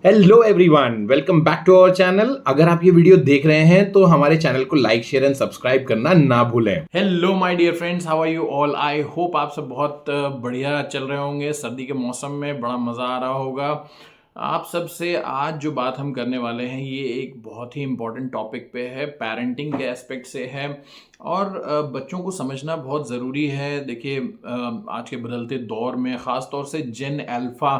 Hello everyone, welcome back to our channel. अगर आप ये वीडियो देख रहे हैं तो हमारे चैनल को लाइक शेयर एंड सब्सक्राइब करना ना भूलें। Hello my dear friends, how are you all. I hope आप सब बहुत बढ़िया चल रहे होंगे। सर्दी के मौसम में बड़ा मज़ा आ रहा होगा। आप सब से आज जो बात हम करने वाले हैं ये एक बहुत ही इम्पोर्टेंट टॉपिक पे है, पेरेंटिंग के एस्पेक्ट से है और बच्चों को समझना बहुत ज़रूरी है। देखिए, आज के बदलते दौर में ख़ास तौर से जेन अल्फ़ा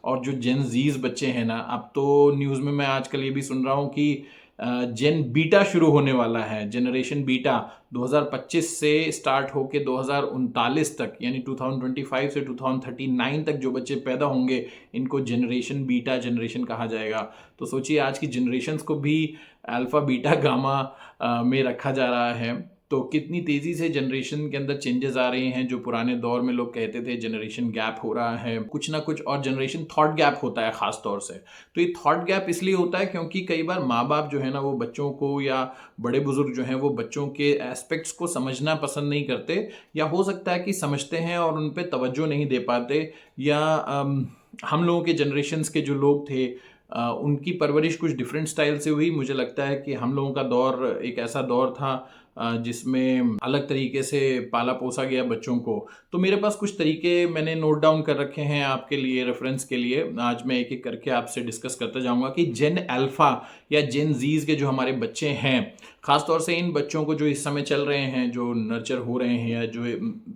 और जो जेन जीज बच्चे हैं ना, अब तो न्यूज़ में मैं आजकल ये भी सुन रहा हूँ कि जेन बीटा शुरू होने वाला है। जनरेशन बीटा 2025 से स्टार्ट होके 2039 तक, यानी 2025 से 2039 तक जो बच्चे पैदा होंगे इनको जनरेशन बीटा जनरेशन कहा जाएगा। तो सोचिए, आज की जनरेशन्स को भी अल्फ़ा बीटा गामा में रखा जा रहा है। तो कितनी तेज़ी से जनरेशन के अंदर चेंजेस आ रहे हैं। जो पुराने दौर में लोग कहते थे जनरेशन गैप हो रहा है, कुछ ना कुछ, और जनरेशन थॉट गैप होता है ख़ास तौर से। तो ये थॉट गैप इसलिए होता है क्योंकि कई बार माँ बाप जो है ना, वो बच्चों को, या बड़े बुजुर्ग जो हैं वो बच्चों के एस्पेक्ट्स को समझना पसंद नहीं करते, या हो सकता है कि समझते हैं और उन पे तवज्जो नहीं दे पाते, या हम लोगों के जनरेशन्स के जो लोग थे उनकी परवरिश कुछ डिफरेंट स्टाइल से हुई। मुझे लगता है कि हम लोगों का दौर एक ऐसा दौर था जिसमें अलग तरीके से पाला पोसा गया बच्चों को। तो मेरे पास कुछ तरीके मैंने नोट डाउन कर रखे हैं आपके लिए, रेफरेंस के लिए। आज मैं एक एक करके आपसे डिस्कस करता जाऊंगा कि जेन अल्फ़ा या जेन जीज के जो हमारे बच्चे हैं, ख़ासतौर से इन बच्चों को जो इस समय चल रहे हैं, जो नर्चर हो रहे हैं या जो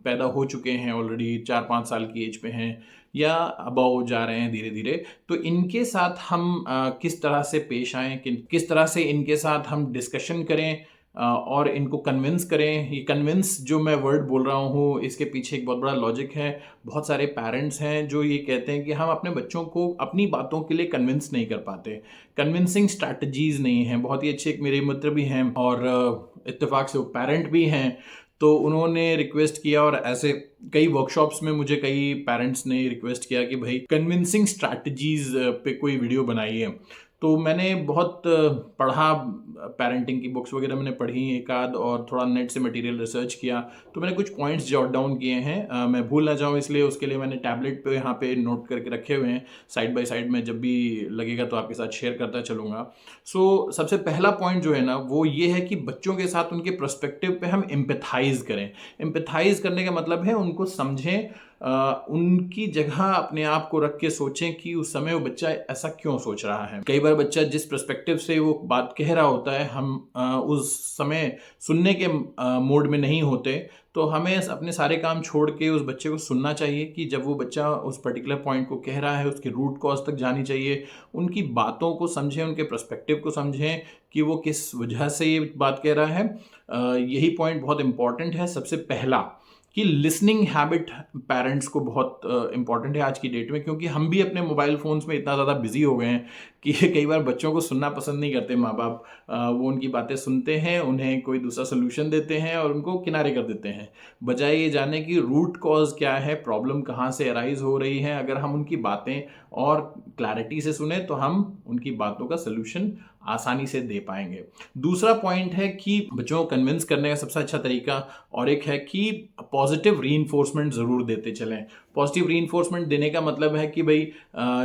पैदा हो चुके हैं, ऑलरेडी 4-5 साल की एज पे हैं या अबव जा रहे हैं धीरे धीरे, तो इनके साथ हम किस तरह से पेश आएँ, किस तरह से इनके साथ हम डिस्कशन करें और इनको कन्विंस करें। ये कन्विंस जो मैं वर्ड बोल रहा हूँ, इसके पीछे एक बहुत बड़ा लॉजिक है। बहुत सारे पेरेंट्स हैं जो ये कहते हैं कि हम अपने बच्चों को अपनी बातों के लिए कन्विंस नहीं कर पाते, कन्विंसिंग स्ट्रैटेजीज नहीं हैं। बहुत ही अच्छे एक मेरे मित्र भी हैं और इत्तेफाक से वो पेरेंट भी हैं। तो उन्होंने रिक्वेस्ट किया, और ऐसे कई वर्कशॉप्स में मुझे कई पेरेंट्स ने रिक्वेस्ट किया कि भाई कन्विंसिंग स्ट्रैटेजीज पे कोई वीडियो बनाइए। तो मैंने बहुत पढ़ा, पेरेंटिंग की बुक्स वगैरह मैंने पढ़ी एक आध, और थोड़ा नेट से मटेरियल रिसर्च किया। तो मैंने कुछ पॉइंट्स जॉट डाउन किए हैं, मैं भूल ना जाऊँ इसलिए उसके लिए मैंने टैबलेट पे यहाँ पे नोट करके रखे हुए हैं। साइड बाय साइड में जब भी लगेगा तो आपके साथ शेयर करता चलूँगा। सो सबसे पहला पॉइंट जो है ना, वो ये है कि बच्चों के साथ उनके पर्सपेक्टिव पे हम एम्पैथाइज करें। एम्पैथाइज करने का मतलब है उनको समझें, उनकी जगह अपने आप को रख के सोचें कि उस समय वो बच्चा ऐसा क्यों सोच रहा है। कई बार बच्चा जिस पर्सपेक्टिव से वो बात कह रहा होता है, हम उस समय सुनने के मोड में नहीं होते। तो हमें अपने सारे काम छोड़ के उस बच्चे को सुनना चाहिए कि जब वो बच्चा उस पर्टिकुलर पॉइंट को कह रहा है, उसकी रूट कॉज तक जानी चाहिए। उनकी बातों को समझें, उनके पर्सपेक्टिव को समझें कि वो किस वजह से ये बात कह रहा है। यही पॉइंट बहुत इंपॉर्टेंट है। सबसे पहला कि लिसनिंग हैबिट पेरेंट्स को बहुत इंपॉर्टेंट है आज की डेट में, क्योंकि हम भी अपने मोबाइल फ़ोन्स में इतना ज़्यादा बिजी हो गए हैं कि कई बार बच्चों को सुनना पसंद नहीं करते माँ बाप। वो उनकी बातें सुनते हैं, उन्हें कोई दूसरा सोल्यूशन देते हैं और उनको किनारे कर देते हैं, बजाय ये जाने कि रूट कॉज क्या है, प्रॉब्लम कहाँ से अराइज हो रही है। अगर हम उनकी बातें और क्लैरिटी से सुने तो हम उनकी बातों का सोल्यूशन आसानी से दे पाएंगे। दूसरा पॉइंट है कि बच्चों को कन्विंस करने का सबसे अच्छा तरीका और एक है कि पॉजिटिव रीइंफोर्समेंट ज़रूर देते चलें। पॉजिटिव रीइंफोर्समेंट देने का मतलब है कि भाई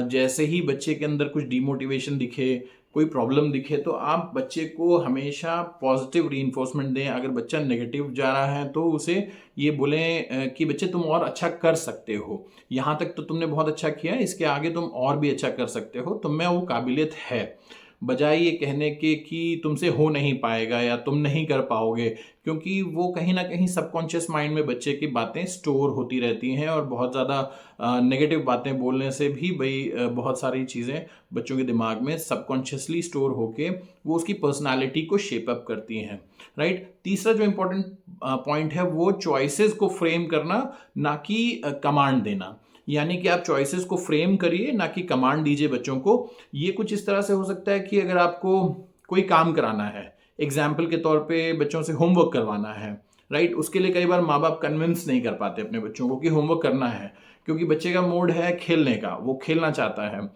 जैसे ही बच्चे के अंदर कुछ डिमोटिवेशन दिखे, कोई प्रॉब्लम दिखे, तो आप बच्चे को हमेशा पॉजिटिव रीइंफोर्समेंट दें। अगर बच्चा नेगेटिव जा रहा है तो उसे ये बोलें कि बच्चे तुम और अच्छा कर सकते हो, यहाँ तक तो तुमने बहुत अच्छा किया, इसके आगे तुम और भी अच्छा कर सकते हो, तुम में वो काबिलियत है। बजाय ये कहने के कि तुमसे हो नहीं पाएगा या तुम नहीं कर पाओगे, क्योंकि वो कहीं ना कहीं सबकॉन्शियस माइंड में बच्चे की बातें स्टोर होती रहती हैं, और बहुत ज़्यादा नेगेटिव बातें बोलने से भी भाई बहुत सारी चीज़ें बच्चों के दिमाग में सबकॉन्शियसली स्टोर होके वो उसकी पर्सनालिटी को शेप अप करती हैं। राइट। तीसरा जो इम्पोर्टेंट पॉइंट है वो चॉइसेस को फ्रेम करना, ना कि कमांड देना। यानी कि आप चॉइसेस को फ्रेम करिए, ना कि कमांड दीजिए बच्चों को। ये कुछ इस तरह से हो सकता है कि अगर आपको कोई काम कराना है, एग्जाम्पल के तौर पे बच्चों से होमवर्क करवाना है, राइट, उसके लिए कई बार माँ बाप कन्विंस नहीं कर पाते अपने बच्चों को कि होमवर्क करना है, क्योंकि बच्चे का मूड है खेलने का, वो खेलना चाहता है।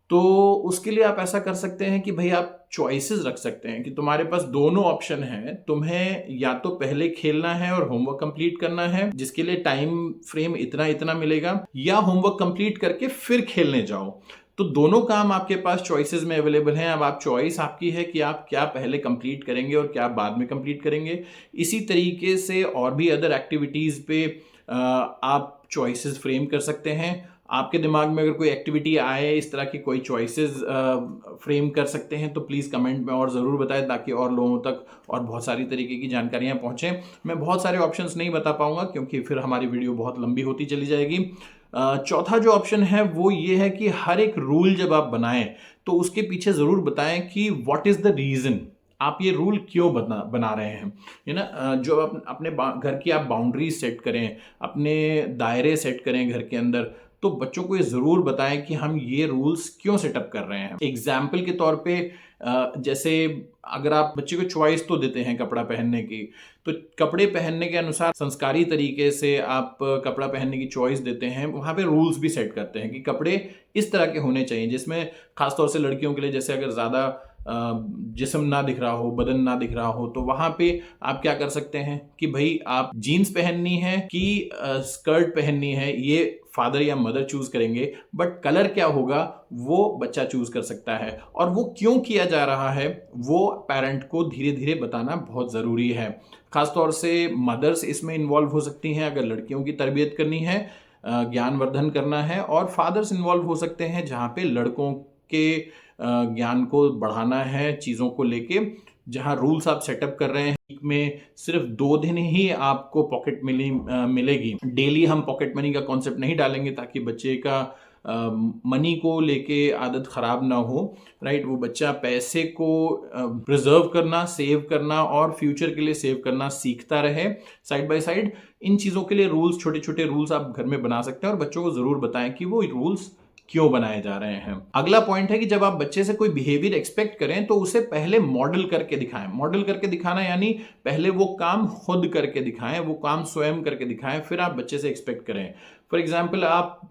तो उसके लिए आप ऐसा कर सकते हैं कि भाई आप चॉइसेस रख सकते हैं कि तुम्हारे पास दोनों ऑप्शन हैं, तुम्हें या तो पहले खेलना है और होमवर्क कंप्लीट करना है जिसके लिए टाइम फ्रेम इतना इतना मिलेगा, या होमवर्क कंप्लीट करके फिर खेलने जाओ। तो दोनों काम आपके पास चॉइसेस में अवेलेबल हैं। अब आप चॉइस आपकी है कि आप क्या पहले कंप्लीट करेंगे और क्या बाद में कंप्लीट करेंगे। इसी तरीके से और भी अदर एक्टिविटीज़ पे आप चॉइसेस फ्रेम कर सकते हैं। आपके दिमाग में अगर कोई एक्टिविटी आए, इस तरह की कोई चॉइसेस फ्रेम कर सकते हैं, तो प्लीज़ कमेंट में और ज़रूर बताएं ताकि और लोगों तक और बहुत सारी तरीके की जानकारियां पहुंचें। मैं बहुत सारे ऑप्शंस नहीं बता पाऊंगा क्योंकि फिर हमारी वीडियो बहुत लंबी होती चली जाएगी। चौथा जो ऑप्शन है वो ये है कि हर एक रूल जब आप बनाएं तो उसके पीछे ज़रूर बताएं कि व्हाट इज़ द रीज़न, आप ये रूल क्यों बना रहे हैं। है ना, जो अपने घर की आप बाउंड्रीज सेट करें, अपने दायरे सेट करें घर के अंदर, तो बच्चों को ये ज़रूर बताएं कि हम ये रूल्स क्यों सेटअप कर रहे हैं। एग्जाम्पल के तौर पे जैसे अगर आप बच्चे को चॉइस तो देते हैं कपड़ा पहनने की, तो कपड़े पहनने के अनुसार संस्कारी तरीके से आप कपड़ा पहनने की चॉइस देते हैं, वहाँ पे रूल्स भी सेट करते हैं कि कपड़े इस तरह के होने चाहिए, जिसमें खासतौर से लड़कियों के लिए जैसे अगर ज़्यादा जिस्म ना दिख रहा हो, बदन ना दिख रहा हो, तो वहां पे आप क्या कर सकते हैं कि भाई आप जीन्स पहननी है कि स्कर्ट पहननी है, ये फादर या मदर चूज करेंगे, बट कलर क्या होगा वो बच्चा चूज कर सकता है। और वो क्यों किया जा रहा है वो पेरेंट को धीरे धीरे बताना बहुत ज़रूरी है। खासतौर से मदर्स इसमें इन्वॉल्व हो सकती हैं अगर लड़कियों की तरबियत करनी है, ज्ञानवर्धन करना है, और फादर्स इन्वॉल्व हो सकते हैं जहाँ पे लड़कों के ज्ञान को बढ़ाना है चीज़ों को लेके। जहाँ रूल्स आप सेटअप कर रहे हैं, वीक में सिर्फ 2 दिन ही आपको पॉकेट मनी मिलेगी, डेली हम पॉकेट मनी का कॉन्सेप्ट नहीं डालेंगे ताकि बच्चे का मनी को लेके आदत खराब ना हो। राइट, वो बच्चा पैसे को प्रिजर्व करना, सेव करना और फ्यूचर के लिए सेव करना सीखता रहे साइड बाय साइड। इन चीज़ों के लिए रूल्स, छोटे छोटे रूल्स आप घर में बना सकते हैं और बच्चों को ज़रूर बताएं कि वो रूल्स क्यों बनाए जा रहे हैं। अगला पॉइंट है कि जब आप बच्चे से कोई बिहेवियर एक्सपेक्ट करें तो उसे पहले मॉडल करके दिखाएं। मॉडल करके दिखाना यानी पहले वो काम खुद करके दिखाएं, वो काम स्वयं करके दिखाएं, फिर आप बच्चे से एक्सपेक्ट करें। फॉर एग्जाम्पल, आप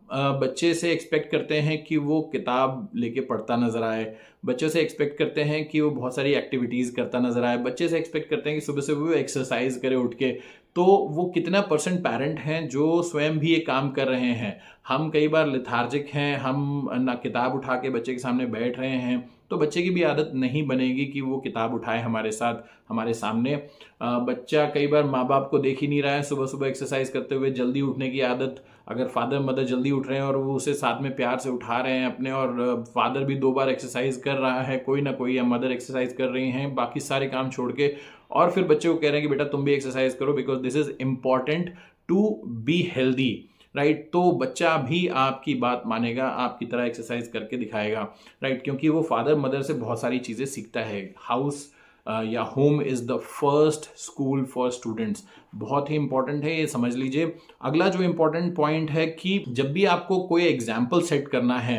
बच्चे से एक्सपेक्ट करते हैं कि वो किताब लेके पढ़ता नजर आए, बच्चों से एक्सपेक्ट करते हैं कि वो बहुत सारी एक्टिविटीज करता नजर आए, बच्चे से एक्सपेक्ट करते हैं कि सुबह सुबह वो एक्सरसाइज करे उठ के, तो वो कितना % पेरेंट हैं जो स्वयं भी ये काम कर रहे हैं। हम कई बार लेथार्जिक हैं, हम ना किताब उठा के बच्चे के सामने बैठ रहे हैं, तो बच्चे की भी आदत नहीं बनेगी कि वो किताब उठाए हमारे साथ, हमारे सामने। बच्चा कई बार माँ बाप को देख ही नहीं रहा है सुबह सुबह एक्सरसाइज करते हुए, जल्दी उठने की आदत, अगर फादर मदर जल्दी उठ रहे हैं और वो उसे साथ में प्यार से उठा रहे हैं अपने, और फादर भी 2 बार एक्सरसाइज कर रहा है, कोई ना कोई, या मदर एक्सरसाइज कर रही हैं बाकी सारे काम छोड़ के, और फिर बच्चे को कह रहे हैं कि बेटा तुम भी एक्सरसाइज करो because this is important to be healthy. Right, तो बच्चा भी आपकी बात मानेगा, आपकी तरह एक्सरसाइज करके दिखाएगा। राइट, क्योंकि वो फादर मदर से बहुत सारी चीज़ें सीखता है। हाउस या home is the first school for students, बहुत ही इंपॉर्टेंट है, ये समझ लीजिए। अगला जो इंपॉर्टेंट पॉइंट है कि जब भी आपको कोई एग्जाम्पल सेट करना है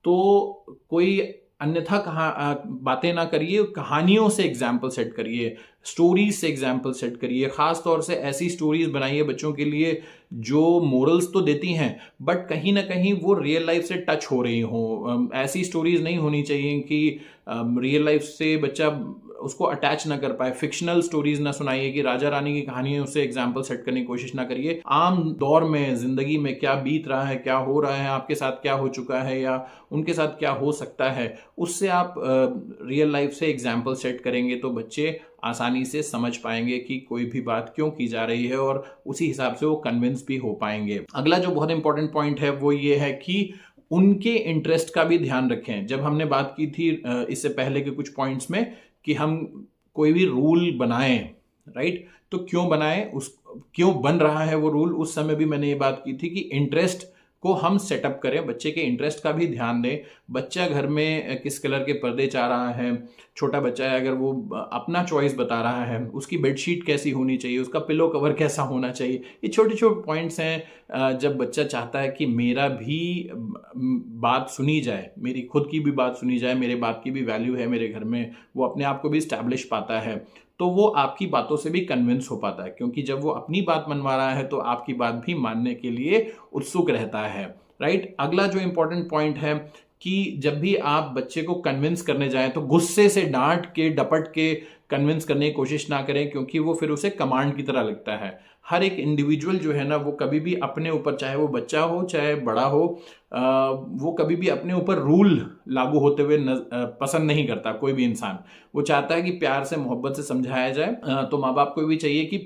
तो कोई अन्यथा बातें ना करिए, कहानियों से एग्जाम्पल सेट करिए, स्टोरीज से एग्जाम्पल सेट करिए। खास तौर से ऐसी स्टोरीज बनाइए बच्चों के लिए जो मोरल्स तो देती हैं बट कहीं ना कहीं वो रियल लाइफ से टच हो रही हो। ऐसी स्टोरीज नहीं होनी चाहिए कि रियल लाइफ से बच्चा उसको अटैच ना कर पाए। फिक्शनल स्टोरीज ना सुनाइए कि राजा रानी की कहानियों से एग्जाम्पल सेट करने की कोशिश ना करिए। आम दौर में जिंदगी में क्या बीत रहा है, क्या हो रहा है, आपके साथ क्या हो चुका है या उनके साथ क्या हो सकता है, उससे आप रियल लाइफ से एग्जाम्पल सेट करेंगे तो बच्चे आसानी से समझ पाएंगे कि कोई भी बात क्यों की जा रही है और उसी हिसाब से वो कन्विंस भी हो पाएंगे। अगला जो बहुत इंपॉर्टेंट पॉइंट है वो ये है कि उनके इंटरेस्ट का भी ध्यान रखें। जब हमने बात की थी इससे पहले के कुछ पॉइंट्स में कि हम कोई भी रूल बनाएं, राइट, तो क्यों बनाएं, उस क्यों बन रहा है वो रूल, उस समय भी मैंने ये बात की थी कि इंटरेस्ट को हम सेटअप करें, बच्चे के इंटरेस्ट का भी ध्यान दें। बच्चा घर में किस कलर के पर्दे चाह रहा है, छोटा बच्चा है अगर वो अपना चॉइस बता रहा है, उसकी बेडशीट कैसी होनी चाहिए, उसका पिलो कवर कैसा होना चाहिए, ये छोटे छोटे पॉइंट्स हैं। जब बच्चा चाहता है कि मेरा भी बात सुनी जाए, मेरी खुद की भी बात सुनी जाए, मेरे बात की भी वैल्यू है मेरे घर में, वो अपने आप को भी स्टैब्लिश पाता है, तो वो आपकी बातों से भी कन्विंस हो पाता है, क्योंकि जब वो अपनी बात मनवा रहा है तो आपकी बात भी मानने के लिए उत्सुक रहता है। राइट, अगला जो इंपॉर्टेंट पॉइंट है कि जब भी आप बच्चे को कन्विंस करने जाएं तो गुस्से से डांट के डपट के कन्विंस करने की कोशिश ना करें, क्योंकि वो फिर उसे कमांड की तरह लगता है। हर एक इंडिविजुअल जो है ना, वो कभी भी अपने ऊपर, चाहे वो बच्चा हो चाहे बड़ा हो, वो कभी भी अपने ऊपर रूल लागू होते हुए पसंद नहीं करता। कोई भी इंसान वो चाहता है कि प्यार से मोहब्बत से समझाया जाए। तो माँ बाप को भी चाहिए कि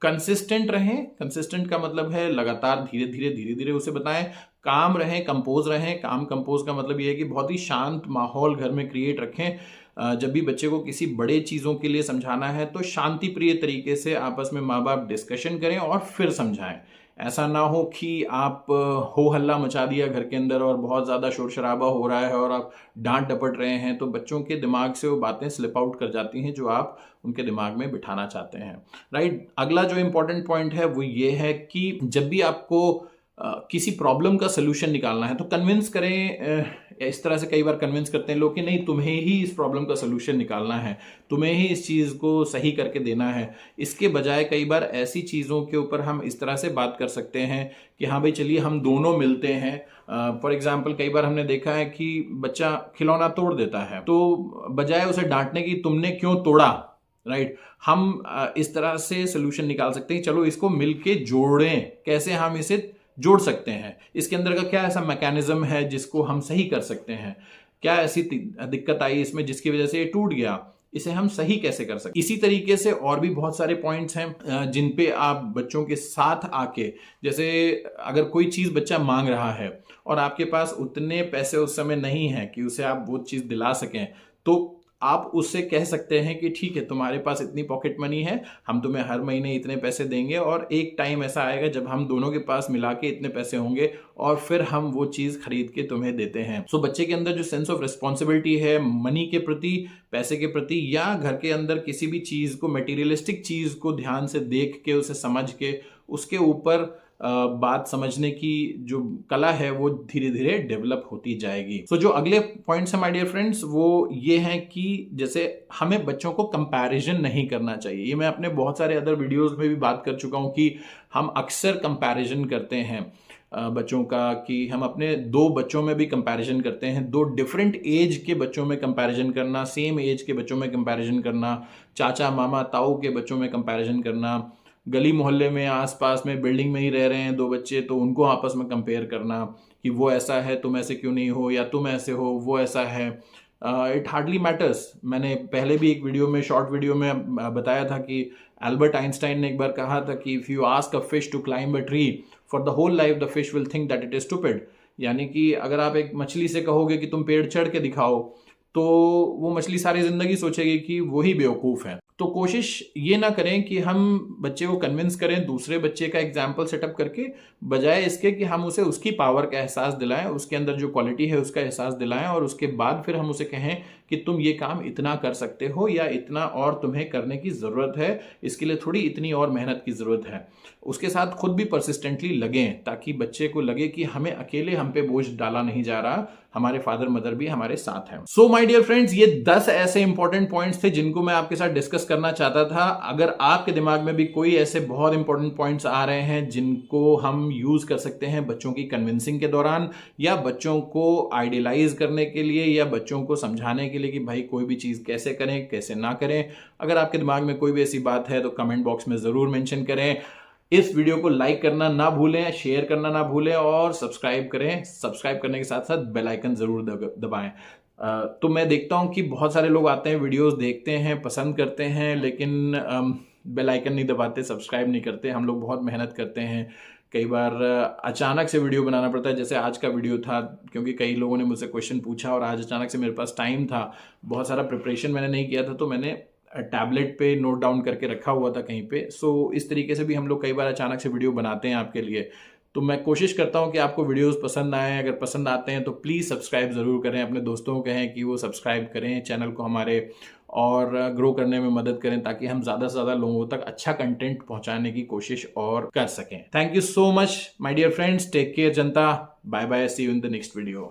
कंसिस्टेंट रहें। कंसिस्टेंट का मतलब है लगातार धीरे धीरे उसे बताएं। काम रहें, कंपोज रहें। काम कंपोज का मतलब ये है कि बहुत ही शांत माहौल घर में क्रिएट रखें। जब भी बच्चे को किसी बड़े चीज़ों के लिए समझाना है तो शांति प्रिय तरीके से आपस में माँ बाप डिस्कशन करें और फिर समझाएं। ऐसा ना हो कि आप हो हल्ला मचा दिया घर के अंदर और बहुत ज़्यादा शोर शराबा हो रहा है और आप डांट डपट रहे हैं, तो बच्चों के दिमाग से वो बातें स्लिप आउट कर जाती हैं जो आप उनके दिमाग में बिठाना चाहते हैं। राइट। अगला जो इंपॉर्टेंट पॉइंट है वो ये है कि जब भी आपको किसी प्रॉब्लम का सोल्यूशन निकालना है तो कन्विंस करें। इस तरह से कई बार कन्विंस करते हैं लोग कि नहीं, तुम्हें ही इस प्रॉब्लम का सोल्यूशन निकालना है, तुम्हें ही इस चीज़ को सही करके देना है। इसके बजाय कई बार ऐसी चीज़ों के ऊपर हम इस तरह से बात कर सकते हैं कि हाँ भाई चलिए हम दोनों मिलते हैं। फॉर एग्जाम्पल कई बार हमने देखा है कि बच्चा खिलौना तोड़ देता है, तो बजाय उसे डांटने की तुमने क्यों तोड़ा, राइट, हम इस तरह से सोल्यूशन निकाल सकते हैं। चलो इसको मिलके जोड़ें, कैसे हम इसे जोड़ सकते हैं, इसके अंदर का क्या ऐसा मैकेनिज्म है जिसको हम सही कर सकते हैं, क्या ऐसी दिक्कत आई इसमें जिसकी वजह से ये टूट गया, इसे हम सही कैसे कर सकते। इसी तरीके से और भी बहुत सारे पॉइंट्स हैं जिन पे आप बच्चों के साथ आके, जैसे अगर कोई चीज़ बच्चा मांग रहा है और आपके पास उतने पैसे उस समय नहीं है कि उसे आप वो चीज़ दिला सकें, तो आप उससे कह सकते हैं कि ठीक है, तुम्हारे पास इतनी पॉकेट मनी है, हम तुम्हें हर महीने इतने पैसे देंगे और एक टाइम ऐसा आएगा जब हम दोनों के पास मिला के इतने पैसे होंगे और फिर हम वो चीज़ खरीद के तुम्हें देते हैं। सो बच्चे के अंदर जो सेंस ऑफ रिस्पॉन्सिबिलिटी है मनी के प्रति, पैसे के प्रति, या घर के अंदर किसी भी चीज़ को, मटेरियलिस्टिक चीज़ को ध्यान से देख के, उसे समझ के, उसके ऊपर बात समझने की जो कला है वो धीरे धीरे डेवलप होती जाएगी। सो जो अगले पॉइंट्स हैं माय डियर फ्रेंड्स, वो ये हैं कि जैसे हमें बच्चों को कंपैरिजन नहीं करना चाहिए। ये मैं अपने बहुत सारे अदर वीडियोस में भी बात कर चुका हूँ कि हम अक्सर कंपैरिजन करते हैं बच्चों का, कि हम अपने दो बच्चों में भी कंपैरिजन करते हैं, दो डिफरेंट एज के बच्चों में कंपैरिजन करना, सेम एज के बच्चों में कंपैरिजन करना, चाचा मामा ताऊ के बच्चों में कंपैरिजन करना, गली मोहल्ले में आसपास में बिल्डिंग में ही रह रहे हैं दो बच्चे तो उनको आपस में कंपेयर करना कि वो ऐसा है तुम ऐसे क्यों नहीं हो, या तुम ऐसे हो वो ऐसा है। It hardly matters. मैंने पहले भी एक वीडियो में, शॉर्ट वीडियो में बताया था कि एल्बर्ट आइंस्टाइन ने एक बार कहा था कि if you ask a fish to climb a tree for the whole life the fish will think that it is stupid. यानी कि अगर आप एक मछली से कहोगे कि तुम पेड़ चढ़ के दिखाओ तो वो मछली सारी जिंदगी सोचेगी कि वही बेवकूफ़ है। तो कोशिश ये ना करें कि हम बच्चे को कन्विंस करें दूसरे बच्चे का एग्जाम्पल सेटअप करके, बजाय इसके कि हम उसे उसकी पावर का एहसास दिलाएं, उसके अंदर जो क्वालिटी है उसका एहसास दिलाएं और उसके बाद फिर हम उसे कहें कि तुम ये काम इतना कर सकते हो या इतना और तुम्हें करने की ज़रूरत है, इसके लिए थोड़ी इतनी और मेहनत की ज़रूरत है। उसके साथ खुद भी परसिस्टेंटली लगें ताकि बच्चे को लगे कि हमें अकेले हम पे बोझ डाला नहीं जा रहा, हमारे फादर मदर भी हमारे साथ हैं। सो माय डियर फ्रेंड्स, ये 10 ऐसे इंपॉर्टेंट पॉइंट्स थे जिनको मैं आपके साथ डिस्कस करना चाहता था। अगर आपके दिमाग में भी कोई ऐसे बहुत इंपॉर्टेंट पॉइंट्स आ रहे हैं जिनको हम यूज कर सकते हैं बच्चों की कन्विंसिंग के दौरान, या बच्चों को आइडियलाइज करने के लिए, या बच्चों को समझाने के लिए कि भाई कोई भी चीज कैसे करें कैसे ना करें, अगर आपके दिमाग में कोई भी ऐसी बात है तो कमेंट बॉक्स में जरूर मेंशन करें। इस वीडियो को लाइक करना ना भूलें, शेयर करना ना भूलें और सब्सक्राइब करें। सब्सक्राइब करने के साथ साथ बेल आइकन जरूर दबाएं। तो मैं देखता हूं कि बहुत सारे लोग आते हैं, वीडियोस देखते हैं, पसंद करते हैं, लेकिन बेल आइकन नहीं दबाते, सब्सक्राइब नहीं करते। हम लोग बहुत मेहनत करते हैं, कई बार अचानक से वीडियो बनाना पड़ता है, जैसे आज का वीडियो था, क्योंकि कई लोगों ने मुझसे क्वेश्चन पूछा और आज अचानक से मेरे पास टाइम था, बहुत सारा प्रिपरेशन मैंने नहीं किया था, तो मैंने टैबलेट पे नोट डाउन करके रखा हुआ था कहीं पे। सो इस तरीके से भी हम लोग कई बार अचानक से वीडियो बनाते हैं आपके लिए। तो मैं कोशिश करता हूं कि आपको वीडियोस पसंद आए। अगर पसंद आते हैं तो प्लीज़ सब्सक्राइब ज़रूर करें, अपने दोस्तों को कहें कि वो सब्सक्राइब करें चैनल को हमारे, और ग्रो करने में मदद करें ताकि हम ज़्यादा से ज़्यादा लोगों तक अच्छा कंटेंट पहुंचाने की कोशिश और कर सकें। Thank you so much my dear friends, take care जनता, bye bye, see you in the next video.